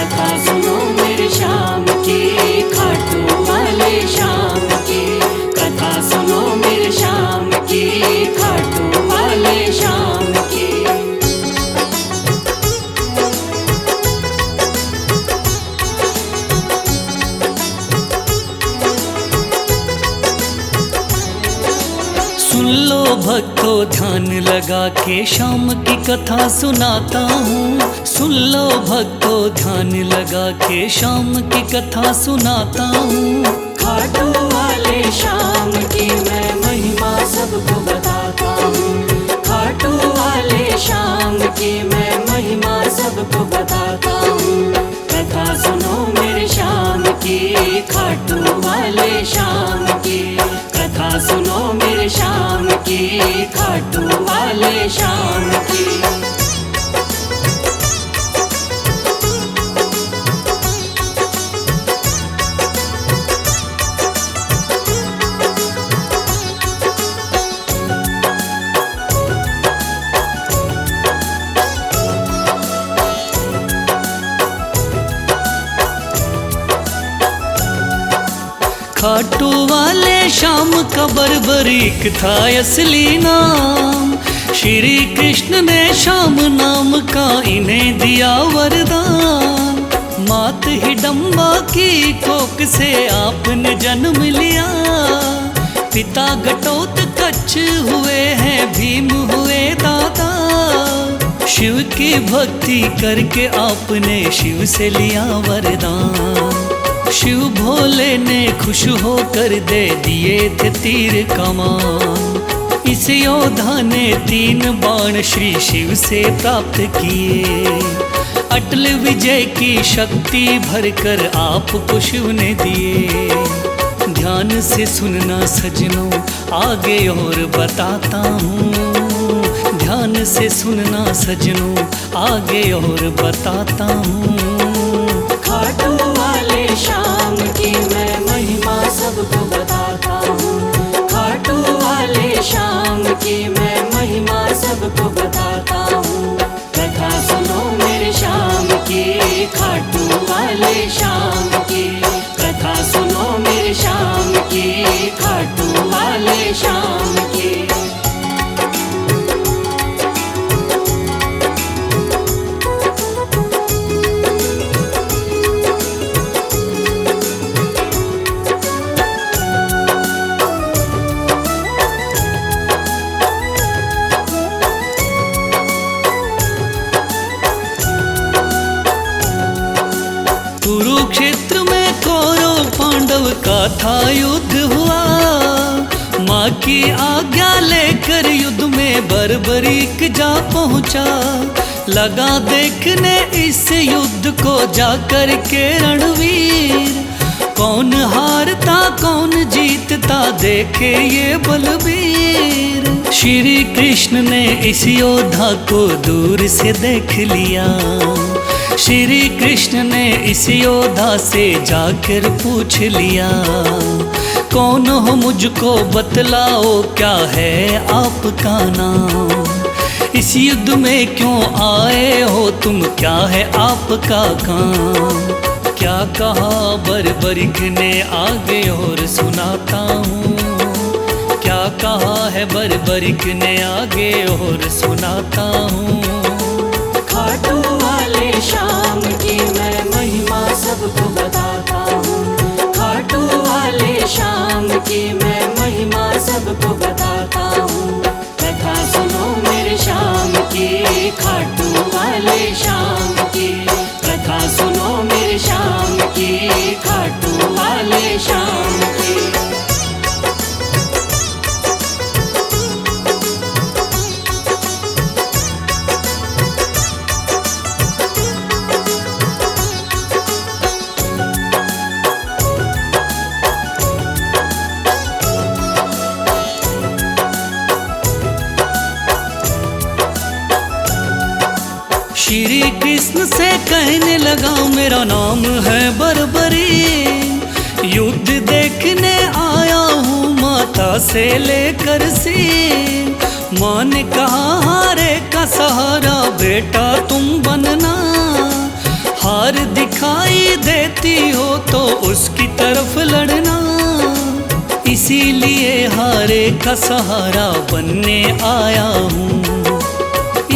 कथा सुनो मेरे श्याम की, खाटू वाले श्याम की। कथा सुनो मेरे श्याम की, खाटू वाले श्याम की। सुन लो भक्तों ध्यान लगा के श्याम की कथा सुनाता हूँ। सुन लो भक्तों ध्यान लगा के श्याम की कथा सुनाता हूँ। खाटू वाले श्याम की मैं महिमा सबको बताता हूँ। खाटू वाले श्याम की मैं महिमा सबको बताता हूँ। कथा सुनो मेरे श्याम की, खाटू वाले श्याम की। कथा सुनो मेरे श्याम की, खाटू वाले श्याम की। खाटू वाले श्याम का बर्बरीक था असली नाम। श्री कृष्ण ने श्याम नाम का इन्हें दिया वरदान। मात हिडम्बा की कोख से आपने जन्म लिया। पिता घटोत्कच हुए हैं भीम हुए दादा। शिव की भक्ति करके आपने शिव से लिया वरदान। शिव भोले ने खुश होकर दे दिए थे तीर कमान। इस योद्धा ने 3 बाण श्री शिव से प्राप्त किए। अटल विजय की शक्ति भरकर आपको शिव ने दिए। ध्यान से सुनना सजनों आगे और बताता हूँ। ध्यान से सुनना सजनों आगे और बताता हूँ। खाटू वाले श्याम की मैं महिमा सबको बताता हूँ। खाटू वाले श्याम की मैं महिमा सबको बताता हूँ। कथा सुनो मेरे श्याम की, खाटू वाले श्याम की। कथा सुनो मेरे श्याम की, खाटू वाले श्याम की। कुरुक्षेत्र में कौरव पांडव का था युद्ध हुआ। माँ की आज्ञा लेकर युद्ध में बर्बरीक जा पहुँचा। लगा देखने इस युद्ध को जाकर के रणवीर। कौन हारता कौन जीतता देखे ये बलवीर। श्री कृष्ण ने इस योद्धा को दूर से देख लिया। श्री कृष्ण ने इस योद्धा से जाकर पूछ लिया। कौन हो मुझको बतलाओ क्या है आपका नाम। इस युद्ध में क्यों आए हो तुम, क्या है आपका काम। क्या कहा बर्बरीक ने आगे और सुनाता हूँ। क्या कहा है बर्बरीक ने आगे और सुनाता हूँ। खाटू वाले श्याम की मैं महिमा सबको बताता हूँ। खाटू वाले श्याम की मैं महिमा सबको बताता हूँ। कथा सुनो मेरे श्याम की, खाटू वाले श्याम की। कथा सुनो मेरे श्याम की, खाटू वाले श्याम की। श्री कृष्ण से कहने लगा मेरा नाम है बर्बरी। युद्ध देखने आया हूँ माता से लेकर सी। माँ ने कहा हारे का सहारा बेटा तुम बनना। हार दिखा शक्ति हो तो उसकी तरफ लड़ना। इसीलिए हारे का सहारा बनने आया हूँ।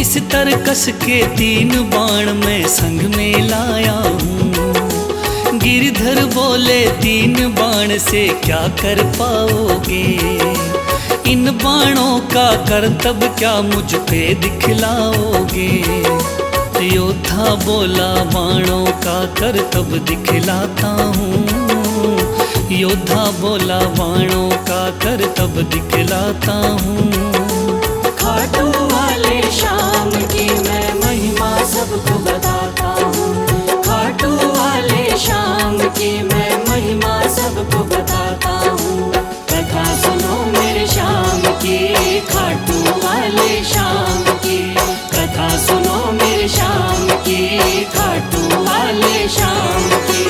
इस तरकस के 3 बाण मैं संग में लाया हूँ। गिरधर बोले 3 बाण से क्या कर पाओगे, इन बाणों का करतब क्या मुझ पे दिखलाओगे। योद्धा बोला बाणों का करतब दिखलाता हूँ। योद्धा बोला बाणों का करतब दिखलाता हूँ। खाटू वाले श्याम की मैं महिमा सबको बताता हूँ। खाटू वाले श्याम की मैं महिमा सबको बताता हूँ। कथा सुनो मेरे श्याम की, खाटू वाले श्याम की। कथा सुनो मेरे श्याम की, खाटू वाले श्याम की।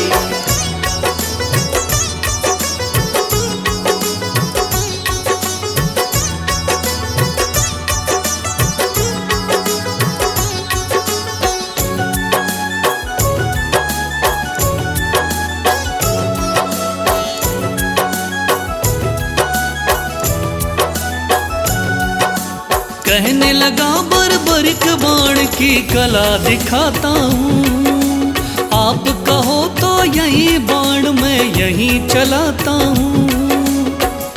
कहने लगा बर्बरिक बाण की कला दिखाता हूँ। आप कहो तो यही बाण मैं यहीं चलाता हूँ।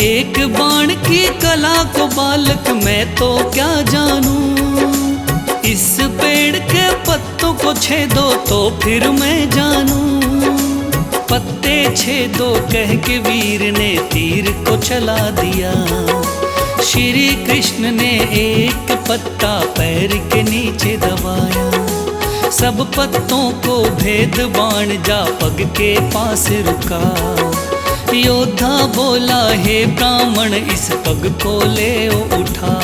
एक बाण की कला को बालक मैं तो क्या जानूँ। इस पेड़ के पत्तों को छेदो तो फिर मैं जानूँ। पत्ते छेदो कह के वीर ने तीर को चला दिया। श्री कृष्ण ने एक पत्ता पैर के नीचे दबाया। सब पत्तों को भेद बाण जा पग के पास रुका। योद्धा बोला हे ब्राह्मण इस पग को ले उठा।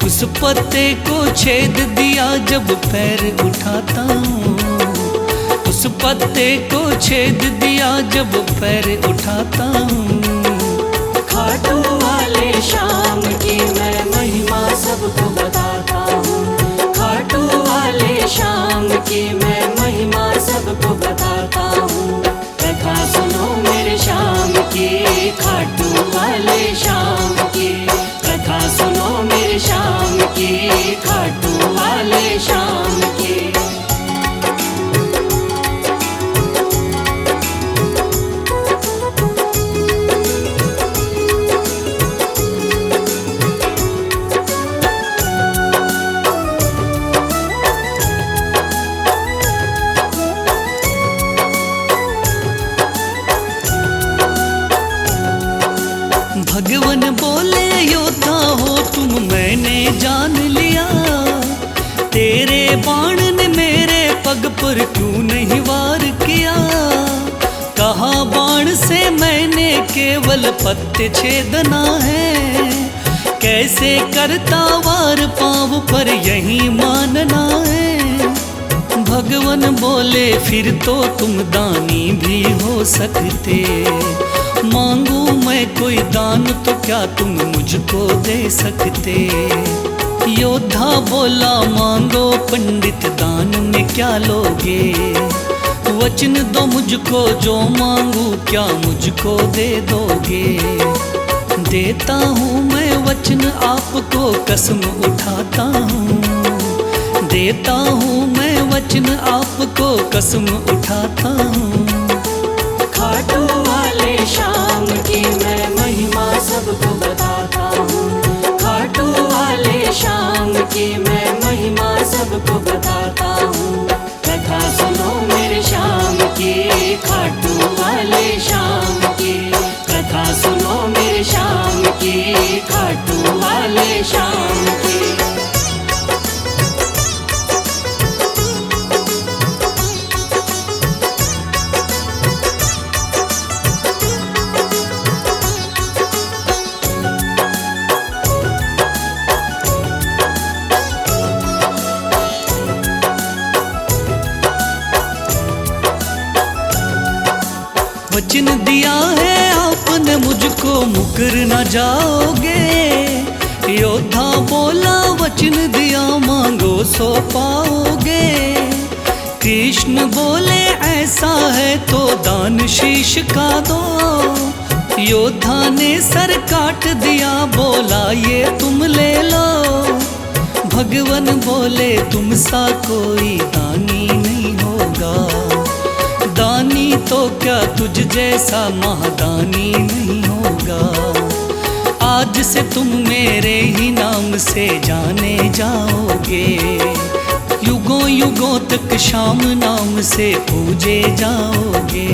उस पत्ते को छेद दिया जब पैर उठाता हूँ। उस पत्ते को छेद दिया जब पैर उठाता हूँ। खाटू वाले श्याम की मैं महिमा सबको बताता हूँ। खाटू वाले श्याम की मैं महिमा सबको बताता हूँ। कथा सुनो मेरे श्याम की, खाटू वाले श्याम की। कथा सुनो मेरे श्याम की, खाटू वाले श्याम की। भगवान बोले योद्धा हो तुम मैंने जान लिया। तेरे बाण ने मेरे पग पर क्यों नहीं वार किया। कहा बाण से मैंने केवल पत्ते छेदना है। कैसे करता वार पाँव पर यही मानना है। भगवान बोले फिर तो तुम दानी भी हो सकते। मांगू मैं कोई दान तो क्या तुम मुझको दे सकते। योद्धा बोला मांगो पंडित दान में क्या लोगे। वचन दो मुझको जो मांगू क्या मुझको दे दोगे। देता हूँ मैं वचन आपको कसम उठाता हूँ। देता हूँ मैं वचन आपको कसम उठाता हूँ। खाटू वाले श्याम की मैं महिमा सबको बताता हूँ। खाटू वाले श्याम की मैं महिमा सबको बताता हूँ। कथा सुनो मेरे श्याम की, खाटू वाले श्याम की। कथा सुनो मेरे श्याम की, खाटू वाले श्याम की। वचन दिया है आपने मुझको मुकर न जाओगे। योद्धा बोला वचन दिया मांगो सो पाओगे। कृष्ण बोले ऐसा है तो दान शीश का दो। योद्धा ने सर काट दिया, बोला ये तुम ले लो। भगवन बोले तुम सा कोई दानी नहीं होगा। दानी तो क्या तुझ जैसा महादानी नहीं होगा। आज से तुम मेरे ही नाम से जाने जाओगे। युगों युगों तक श्याम नाम से पूजे जाओगे।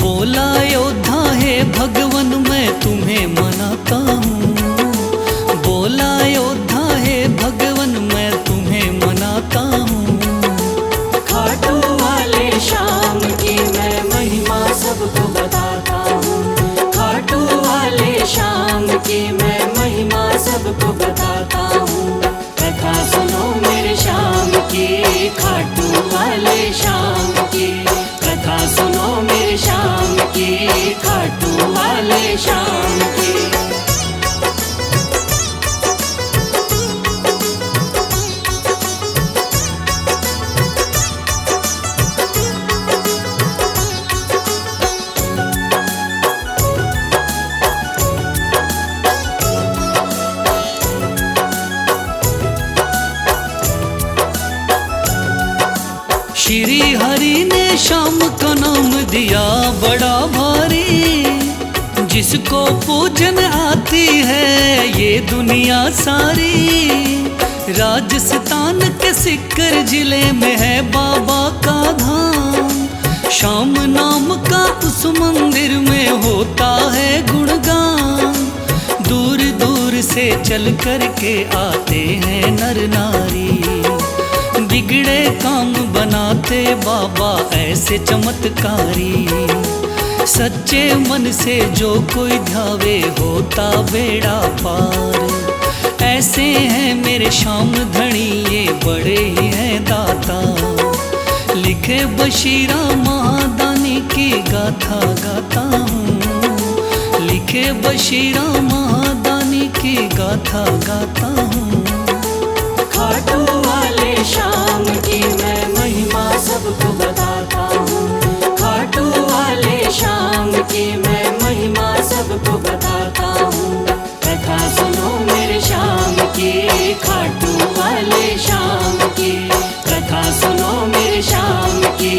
बोला योद्धा है भगवन मैं तुम्हें मनाता हूँ। बोला योद्धा है भगवन मैं तुम्हें मनाता हूँ। खाटू वाले श्याम की मैं महिमा सबको बताता हूँ। खाटू वाले श्याम की मैं महिमा सबको बताता हूँ। कथा सुनो मेरे श्याम की, खाटू वाले श्याम की। कथा सुनो मेरे श्याम की, खाटू वाले श्याम की। श्री हरि ने श्याम का नाम दिया बड़ा भारी। जिसको पूजन आती है ये दुनिया सारी। राजस्थान के सिक्कर जिले में है बाबा का धाम। श्याम नाम का उस मंदिर में होता है गुणगान। दूर दूर से चल कर के आते हैं नर नारी। बिगड़े काम बनाते बाबा ऐसे चमत्कारी। सच्चे मन से जो कोई ध्यावे होता बेड़ा पार। ऐसे हैं मेरे श्याम धनी ये बड़े ही हैं दाता। लिखे बशीरा महादानी की गाथा गाता हूँ। लिखे बशीरा महादानी की गाथा गाता हूँ। खाटू वाले श्याम की मैं महिमा सबको बताता हूँ। खाटू वाले श्याम की मैं महिमा सबको बताता हूँ। कथा सुनो मेरे श्याम की, खाटू वाले श्याम की। कथा सुनो मेरे श्याम की।